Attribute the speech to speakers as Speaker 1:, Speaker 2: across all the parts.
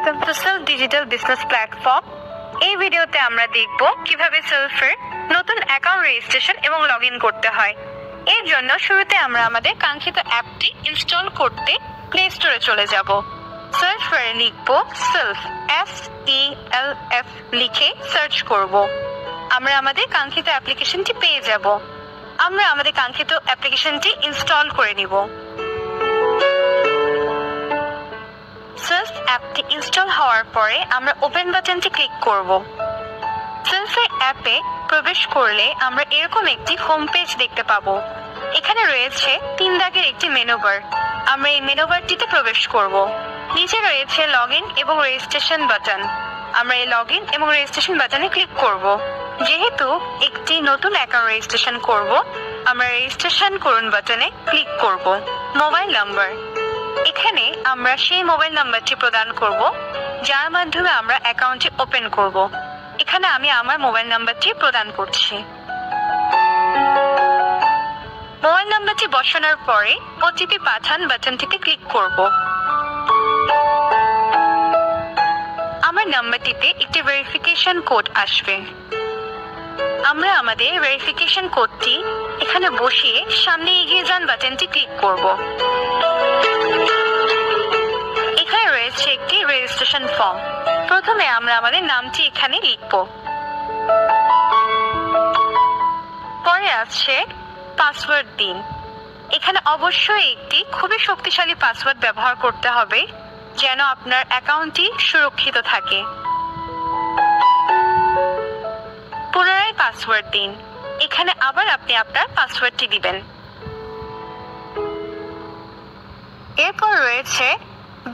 Speaker 1: Welcome to self digital business platform. এই ভিডিওতে আমরা দেখব কিভাবে সেলফের নতুন অ্যাকাউন্ট রেজিস্ট্রেশন এবং লগ ইন করতে হয়। এর জন্য শুরুতে আমরা আমাদের কাঙ্ক্ষিত অ্যাপটি ইনস্টল করতে প্লে স্টোরে চলে যাব। সার্চবারে লিখব সেলফ, SELF লিখে সার্চ করব। আমরা আমাদের কাঙ্ক্ষিত অ্যাপ্লিকেশনটি পেয়ে যাব। আমরা আমাদের কাঙ্ক্ষিত অ্যাপ্লিকেশনটি ইনস্টল করে নিব। সেলফ অ্যাপটি ইনস্টল হওয়ার পরে আমরা ওপেন বাটনটি ক্লিক করব। সেলফের অ্যাপে প্রবেশ করলে আমরা এরকম একটি হোম পেজ দেখতে পাবো। এখানে রয়েছে 3 দাগের একটি মেনু বার। আমরা এই মেনু বারটিতে প্রবেশ করব। নিচে রয়েছে লগ ইন এবং রেজিস্ট্রেশন বাটন। আমরা এই লগ ইন এবং রেজিস্ট্রেশন বাটনে ক্লিক করব। যেহেতু একটি নতুন অ্যাকাউন্ট রেজিস্ট্রেশন করব, আমরা রেজিস্ট্রেশন করুন বাটনে ক্লিক করব। মোবাইল নাম্বার, এখানে আমরা সেই মোবাইল নাম্বারটি প্রদান করব যার মাধ্যমে আমরা অ্যাকাউন্টটি ওপেন করব। এখানে আমি আমার মোবাইল নাম্বারটি প্রদান করছি। মোবাইল নাম্বারটি বসানোর পরে ওটিপি পাঠান বাটনটিতে ক্লিক করব। আমার নাম্বারটিতে একটি ভেরিফিকেশন কোড আসবে। আমরা আমাদের ভেরিফিকেশন কোডটি এখানে বসিয়ে সামনে এগিয়ে যান বাটনটি ক্লিক করব। এখানে রয়েছে একটি রেজিস্ট্রেশন ফর্ম। প্রথমে আমরা আমাদের নামটি এখানে লিখব। পরে আছে পাসওয়ার্ড দিন। এখানে অবশ্যই একটি খুবই শক্তিশালী পাসওয়ার্ড ব্যবহার করতে হবে যেন আপনার অ্যাকাউন্টটি সুরক্ষিত থাকে। পুনরায় পাসওয়ার্ড দিন। এখানে আবার আপনি আপনার পাসওয়ার্ডটি দিবেন। এরপর রয়েছে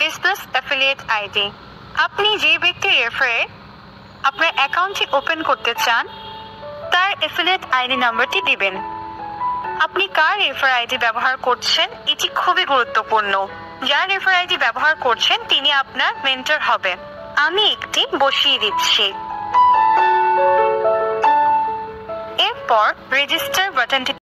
Speaker 1: বিজনেস অ্যাফিলিয়েট আইডি। আপনি যে ব্যক্তির রেফারে আপনার অ্যাকাউন্টটি ওপেন করতে চান তার অ্যাফিলিয়েট আইডি নাম্বারটি দিবেন। আপনি কার রেফার আইডি ব্যবহার করছেন এটি খুবই গুরুত্বপূর্ণ। যার রেফার আইডি ব্যবহার করছেন তিনি আপনার মেন্টর হবেন। আমি একটি বসিয়ে দিচ্ছি। এরপর রেজিস্টার বাটনটি